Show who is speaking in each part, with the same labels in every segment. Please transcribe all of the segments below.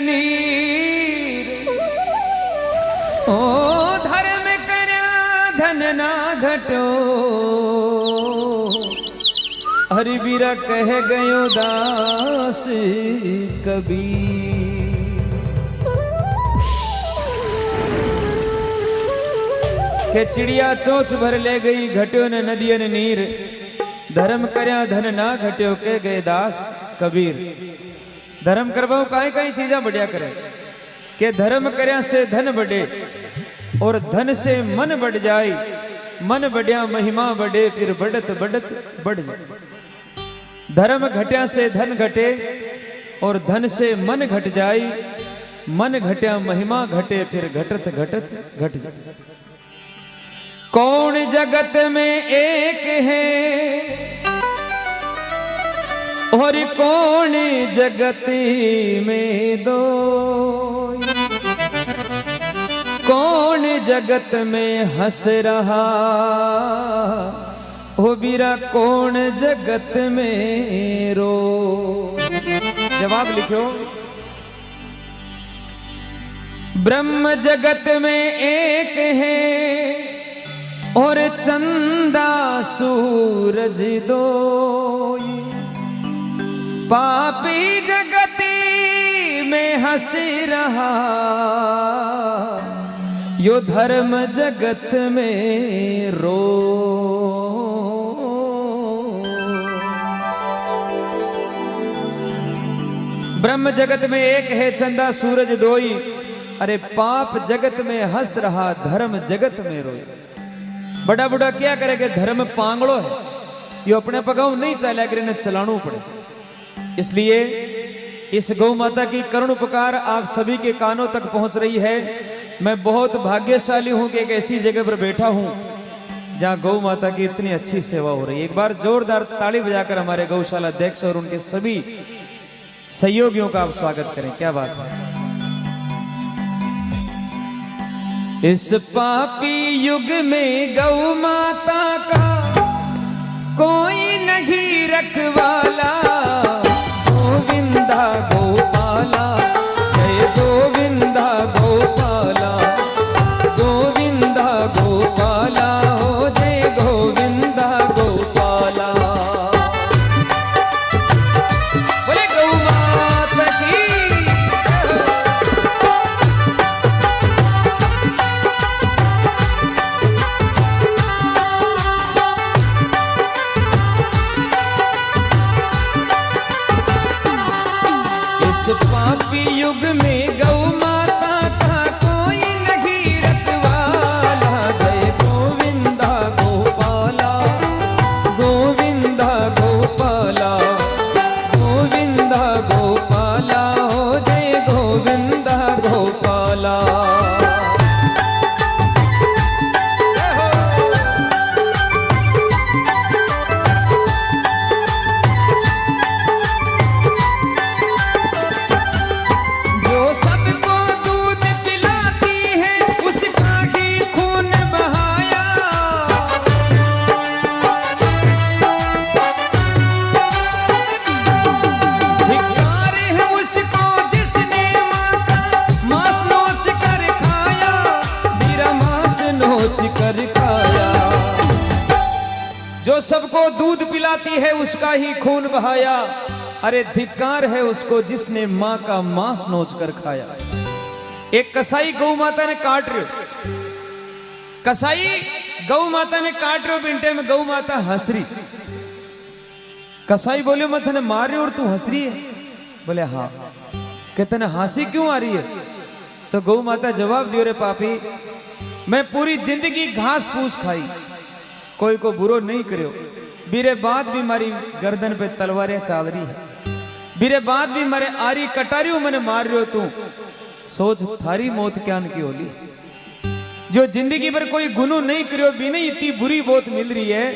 Speaker 1: नीर। ओ धर्म करया धन ना घटो, हरि बीरा कह गयो दास कबीर। के चिड़िया चोच भर ले गई घट्यो ने नदिया ने नीर, धर्म करया धन ना घट्यो के गए दास कबीर। धर्म करवाओ काई काई चीजा बढ़िया करे, के धर्म करया से धन बढ़े और धन से मन बढ़ जाए, मन बढ़िया महिमा बढ़े फिर बढ़त बढ़त बढ़ जाए। धर्म घट्या से धन घटे और धन से मन घट जाए, मन घट्या महिमा घटे फिर घटत घटत घट जाए। कौन जगत में एक है और कौन जगत में दो, कौन जगत में हंस रहा हो बीरा, कौन जगत में रो। जवाब लिखो। ब्रह्म जगत में एक है और चंदा सूरज दो, पापी जगती में हंस रहा यो धर्म जगत में रो। ब्रह्म जगत में एक है चंदा सूरज दोई, अरे पाप जगत में हंस रहा धर्म जगत में रोई। बड़ा बुढ़ा क्या करेगा, धर्म पांगड़ो है, यो अपने पगाऊ नहीं चला कर चलाना पड़े। इसलिए इस गौ माता की करुण उपकार आप सभी के कानों तक पहुंच रही है। मैं बहुत भाग्यशाली हूं कि एक ऐसी जगह पर बैठा हूं जहां गौ माता की इतनी अच्छी सेवा हो रही है। एक बार जोरदार ताली बजाकर हमारे गौशाला अध्यक्ष और उनके सभी सहयोगियों का आप स्वागत करें। क्या बात है। इस पापी युग में गौ माता का कोई नहीं रखवाला, गोविंदा गोपाला जय गोविंदा गोपाला, गोविंदा गोपाला हो जय गोविंदा गोपाला। बोले गौ माता की। पापी युग में गौ माता का कोई नहीं रखवाला, जय गोविंदा गोपाला, गोविंदा गोपाला, गोविंदा गोपाला हो जय गोविंदा गोपाला। जो सबको दूध पिलाती है उसका ही खून बहाया, अरे धिक्कार है उसको जिसने मां का मांस नोच कर खाया। एक कसाई गौ माता ने काट रहे, कसाई गौ माता ने काट रहे बिंटे में, गौ माता हंस रही। कसाई बोले मैं तने मार रही और तू हंस रही है? बोले हाँ। कहते ने हंसी क्यों आ रही है? तो गौ माता जवाब दियो, रे पापी मैं पूरी जिंदगी घास फूस खाई, कोई को बुरो नहीं करो, बीरे बाद भी मारी गर्दन पे तलवारें चाल रही है, बीरे बाद भी मारे आरी कटारियों मैंने मार रही हो तू, सोच थारी मौत क्या की होली। जो जिंदगी भर कोई गुनो नहीं करो भी नहीं, इतनी बुरी मौत मिल रही है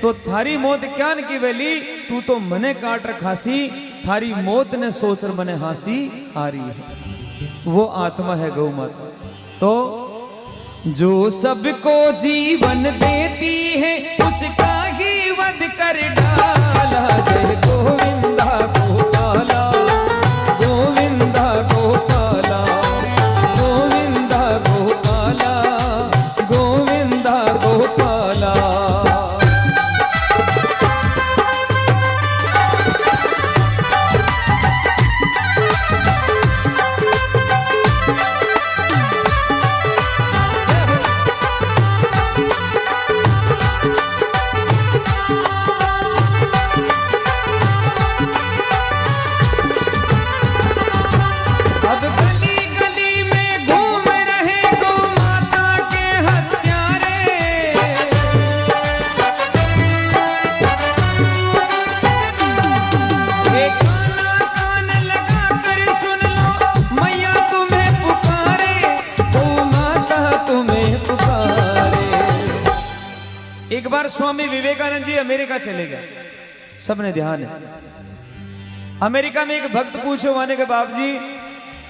Speaker 1: तो थारी मौत क्या की वेली, तू तो मने काट रखासी, थारी मौत ने सोच मने हासी आ रही है। वो आत्मा है गौ माता। तो जो सबको जीवन देती है उसका ही वध कर डाला, जय गोविंदा गोपाला, गोविंदा गोपाला। बार स्वामी विवेकानंद जी अमेरिका चले गए, सबने ध्यान है। अमेरिका में एक भक्त पूछे माने के बाप जी,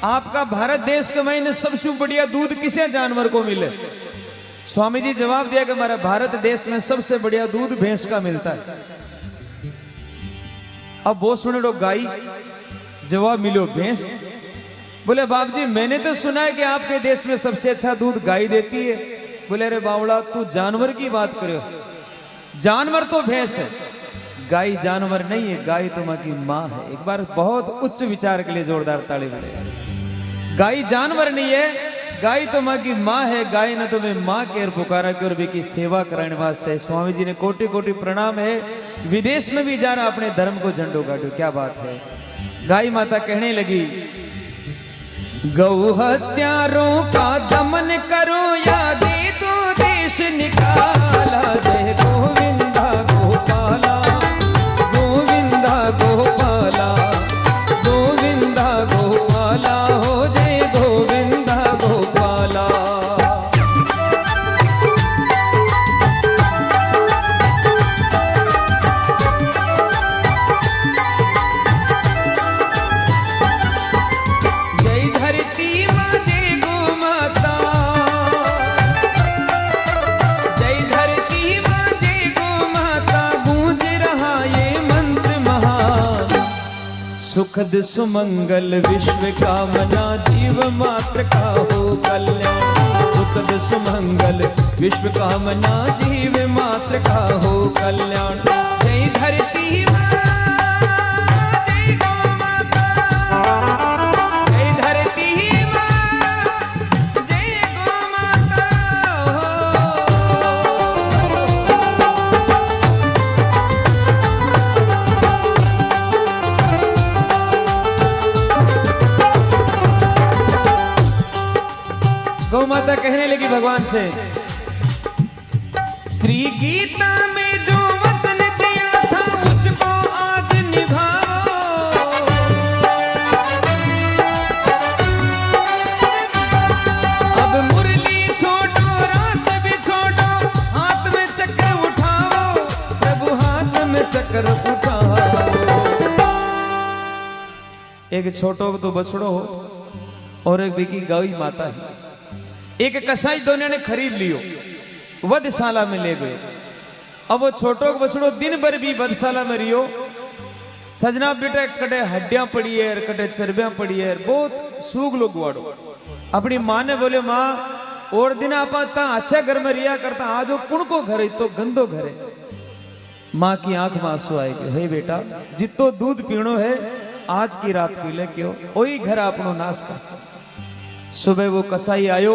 Speaker 1: आपका भारत देश के महीने सबसे बढ़िया दूध किसे जानवर को मिले? स्वामी जी जवाब दिया कि हमारा भारत देश में सबसे बढ़िया दूध भैंस का मिलता है। अब वो सुने लो गाय, जवाब मिलो भैंस। बोले बाप जी मैंने तो सुना है कि आपके देश में सबसे अच्छा दूध गाय देती है। बोले अरे बावड़ा तू जानवर की बात करो, जानवर तो भैंस है, गाय जानवर नहीं है, गाय तुम्हारी माँ है। एक बार बहुत उच्च विचार के लिए जोरदार ताली बजाएं। गाय जानवर नहीं है, गाय तुम्हारी माँ है, गाय ने तुम्हें माँ के पुकारा के और भी की सेवा कराने वास्ते। स्वामी जी ने कोटि कोटि प्रणाम है, विदेश में भी जा रहा अपने धर्म को झंडो गाड़ो, क्या बात है। गाय माता कहने लगी, गौ हत्यारों का दमन करो या दे दो देश निकाला। जय गोविंदा गोपाला, गोविंदा गोपाला, गोविंदा गोपाला, हो जय गोविंदा गोपाला। सुखद सुमंगल विश्व कामना, जीव मात्र का हो कल्याण। सुखद सुमंगल विश्व कामना, जीव मात्र का हो कल्याण। जय धरती माँ, जय गौ माता, जय धरती माँ, जय गौ माता। गौ माता कहने लगी भगवान से, श्री गीता में जो वचन दिया था उसको आज निभाओ। अब मुरली छोड़ो, रास भी छोड़ो, हाथ में चक्र उठाओ, प्रभु हाथ में चक्र उठाओ। एक छोटो तो बछड़ो हो और एक बिकी गौ माता है। एक कसाई दोनों ने खरीद लियो, वधशाला में ले गए। अब वो छोटो बछड़ो दिन भर भी वधशाला में रियो। सजना बेटा कटे हड्डियां पड़ी है, कटे चर्बियां पड़ी है, बहुत सूग लोग वाड़ो। अपनी माँ ने बोले माँ और दिन आप अच्छा घर में रिया करता, आज वो कुण को घर है तो गंदो घर है। माँ की आंख में आंसू आएगी, हे बेटा जितो दूध पीणो है आज की रात पी ले, क्यों वही घर आपनो नाश कर। सुबह वो कसाई आयो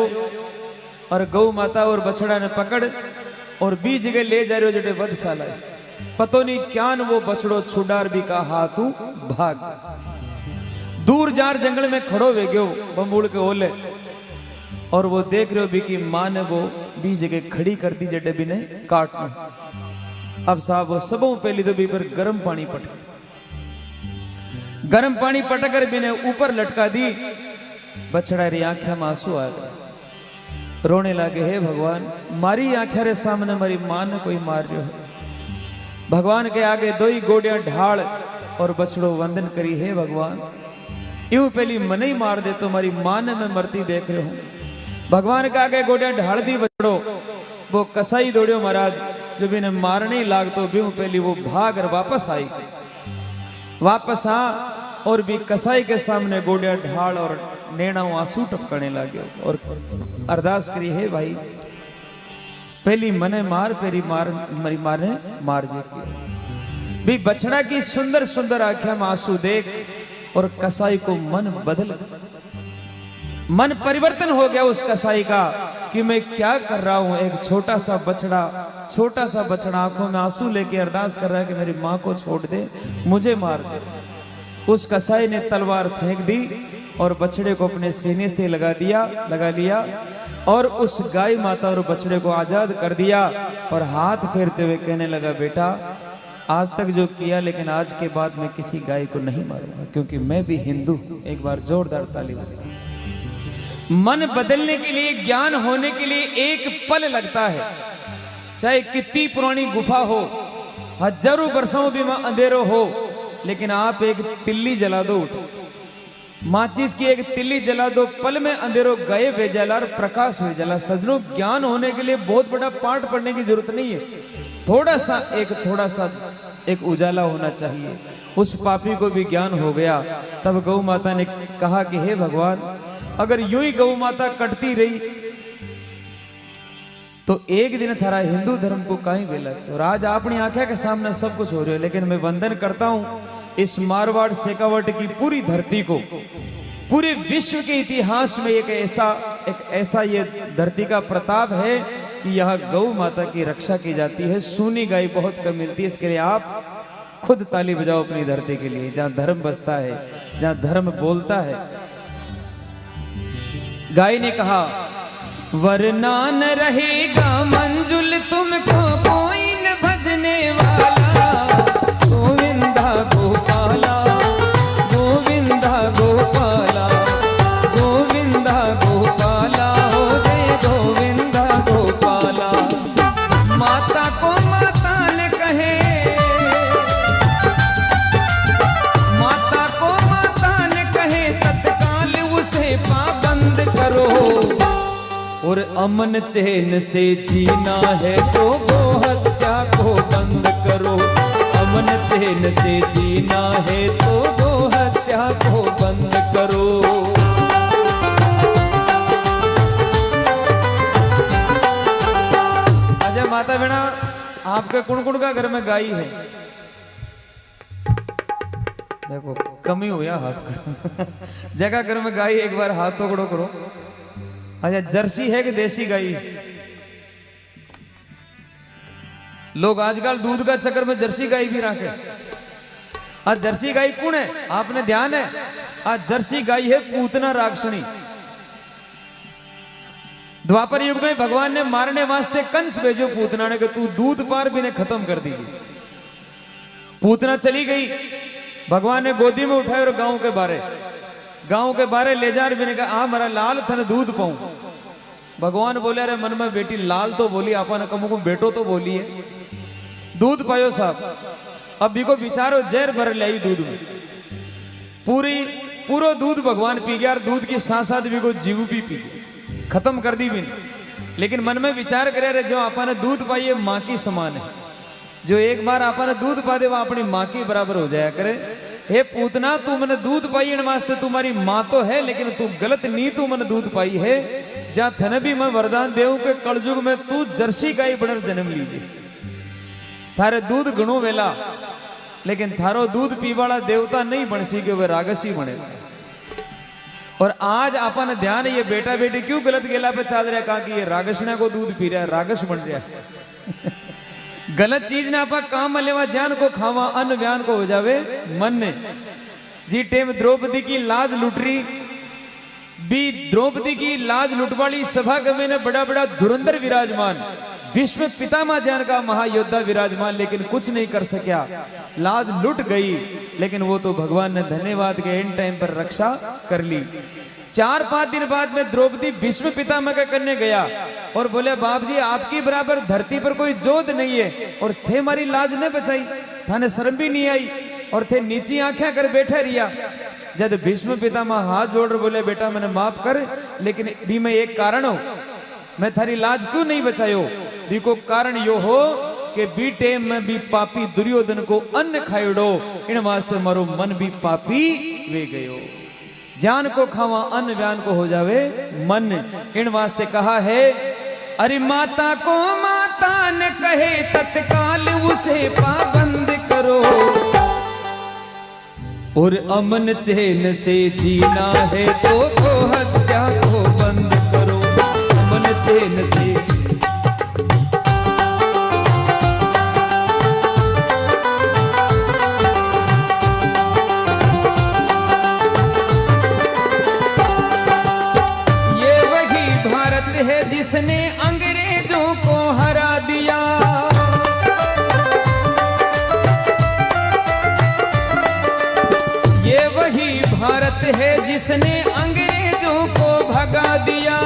Speaker 1: और गौ माता और बछड़ा ने पकड़ और बीच जगह ले जा रहे हो जटे वधशाला। पतो नहीं क्या न वो बछड़ो छुडार भी का हाथू भाग। दूर जार जंगल में खड़ो वे गयो बंबूड़ के ओले, और वो देख रहे हो भी की माँ ने वो बीच जगह खड़ी कर दी जटे भी ने काटना। अब साहब वो सबों पहली तो भी पर गर्म पानी पटक, गर्म पानी पटक कर भी ने ऊपर लटका दी। बछड़ा री आंखें में आंसू आ गए, रोने लगे, हे भगवान मारी आंखें रे सामने मारी मां ने कोई मार रहा है। भगवान के आगे दो ही गोड़ियां ढाल और बछड़ो वंदन करी, हे भगवान यूं पहली मन ही मार दे तो मारी मां ने मैं मरती देख रहे हूं। भगवान के आगे गोड़ियां ढाल दी बछड़ो। वो कसाई दौड़ियो महाराज, जब इन्हें मारने लाग तो भी पहली वो भाग कर वापस आई। वापस आ और भी कसाई के सामने गोड़िया ढाल और नैना आंसू टपकने लगे और अरदास करी, हे भाई पहली मने मार, पहली मार मरी मारे मार जे की। भी बछड़ा की सुंदर सुंदर आंखें में आंसू देख और कसाई को मन बदल, मन परिवर्तन हो गया उस कसाई का कि मैं क्या कर रहा हूं। एक छोटा सा बछड़ा आंखों में आंसू लेके अरदास कर रहा है कि मेरी मां को छोड़ दे, मुझे मार दे। उस कसाई ने तलवार फेंक दी और बछड़े को अपने सीने से लगा लिया और उस गाय माता और बछड़े को आजाद कर दिया और हाथ फेरते हुए कहने लगा, बेटा आज तक जो किया लेकिन आज के बाद मैं किसी गाय को नहीं मारूंगा क्योंकि मैं भी हिंदू हूं। एक बार जोरदार ताली बजाइए। मन बदलने के लिए, ज्ञान होने के लिए एक पल लगता है। चाहे कितनी पुरानी गुफा हो, हजारों वर्षों भी में अंधेरो हो, लेकिन आप एक तिल्ली जला दो, माचिस की एक तिल्ली जला दो, पल में अंधेरो गायब हो जाला और प्रकाश हो जाला। सजनों, ज्ञान होने के लिए बहुत बड़ा पाठ पढ़ने की जरूरत नहीं है, थोड़ा सा एक उजाला होना चाहिए। उस पापी को भी ज्ञान हो गया। तब गौ माता ने कहा कि हे भगवान, अगर यूं ही गौ माता कटती रही तो एक दिन थारा हिंदू धर्म को कहीं बेला। और आज अपनी आंखें के सामने सब कुछ हो रहा है, लेकिन मैं वंदन करता हूं इस मारवाड़ शेखावट की पूरी धरती को, पूरे विश्व के इतिहास में एक ऐसा ये धरती का प्रताप है कि यहाँ गौ माता की रक्षा की जाती है। सूनी गाय बहुत कम मिलती है, इसके लिए आप खुद ताली बजाओ अपनी धरती के लिए, जहां धर्म बसता है, जहां धर्म बोलता है। गाय ने कहा, वरना न रहेगा मंजुल तुमको कोई न भजने वाला, गोविंदा गोपाला, गोविंदा गोपाला, गोविंदा गोपाला, हो जय गोविंदा गोपाला। माता को माता न कहे, माता को माता न कहे, तत्काल उसे पाबंद करो। और अमन चैन से जीना है तो गो हत्या को बंद करो। अमन चैन से जीना है तो गो हत्या को बंद करो। अजय माता बिना आपके कुण का घर में गाय है, देखो कमी हुआ हाथ जगह घर में गाय, एक बार हाथ पकड़ो करो। अच्छा, जर्सी है कि देसी गाय? लोग आजकल दूध का चक्कर में जर्सी गाय भी रखे। आज जर्सी गाय कौन है? आपने ध्यान है, आज जर्सी गाय है पूतना राक्षणी। द्वापर युग में भगवान ने मारने वास्ते कंस भेजो पूतना ने कि तू दूध पार भी ने खत्म कर दीजिए। पूतना चली गई, भगवान ने गोदी में उठाए और गांव के बारे ले जा रहे, कहा आ मेरा लाल थन दूध पाऊं। भगवान बोले, अरे मन में बेटी लाल तो बोली, अपन कमु को बेटो तो बोली है। दूध पायो साहब, अब भी को बिचारो जहर भर लाई दूध में, पूरो दूध भगवान पी गया और दूध की साथ भी को जीव भी पी गया, खत्म कर दी भी नहीं। लेकिन मन में विचार करे, अरे जो अपन दूध पाइए माँ की समान है, जो एक बार अपन दूध पा दे वह अपनी माँ की बराबर हो जाया करे। हे पूतना, तू मैंने दूध पाई इन वास्ते तुम्हारी माँ तो है, लेकिन तू गलत नहीं, तू मैंने दूध पाई है। जहां थने भी मैं वरदान देऊ के कलयुग में तू जर्सी गाय बनर जन्म लीजिए। थारे दूध घणो वेला, लेकिन थारो दूध पीवाड़ा देवता नहीं बन सी के वे रागसी बने। और आज अपन ध्यान, ये बेटा बेटी क्यों गलत गेला पे चल रहा, कहा कि ये रागसना को दूध पी रहा है, रागस बन रहा है। गलत चीज ने आपा काम में लेवा, जान को खावा, अन्न व्यान को हो जावे मन ने। जी टेम द्रौपदी की लाज लुट रही भी, द्रौपदी की लाज लुटवाली सभा गवे ने बड़ा बड़ा धुरंधर विराजमान, विश्व पितामह जान का महायोद्धा विराजमान, लेकिन कुछ नहीं कर सका, लाज लुट गई। लेकिन वो तो भगवान ने धन्यवाद के एंड टाइम पर रक्षा कर ली। 4-5 दिन बाद में द्रौपदी भीष्म पितामह के करने गया और बोले, बाप जी आपकी बराबर धरती पर कोई जोध नहीं है, और थे हमारी लाज न बचाई, थाने शर्म भी नहीं आई, और थे नीची आंखें कर बैठे रिया। जब भीष्म पितामह हाथ जोड़ बोले, बेटा मैंने माफ कर, लेकिन भी मैं एक कारण हो, मैं थारी लाज क्यों नहीं बचायो? भी को कारण यो हो कि बी टेम में भी पापी दुर्योधन को अन्न खाइडो, इन वास्ते मारो मन भी पापी वे गयो। जान को खावा अन्न व्यान को हो जावे मन, इन वास्ते कहा है, अरे माता को माता न कहे, तत्काल उसे पाबंद करो। और अमन चैन से जीना है तो हत्या को बंद करो। अमन चैन से जिसने अंग्रेजों को हरा दिया, ये वही भारत है जिसने अंग्रेजों को भगा दिया।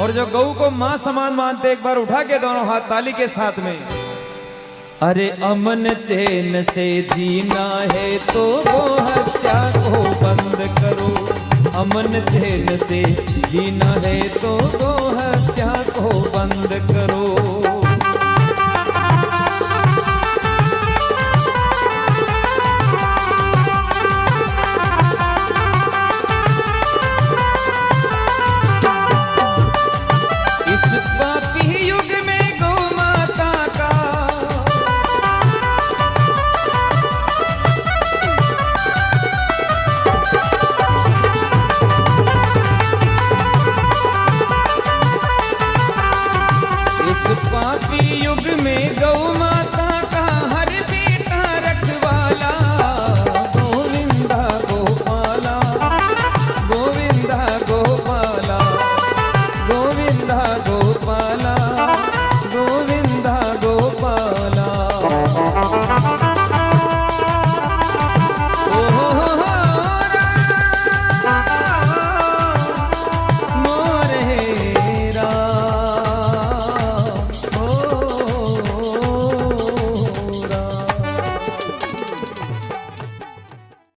Speaker 1: और जो गऊ को मां समान मानते, एक बार उठा के दोनों हाथ ताली के साथ में, अरे अमन चैन से जीना है तो गौ हत्या को बंद करो, अमन चैन से जीना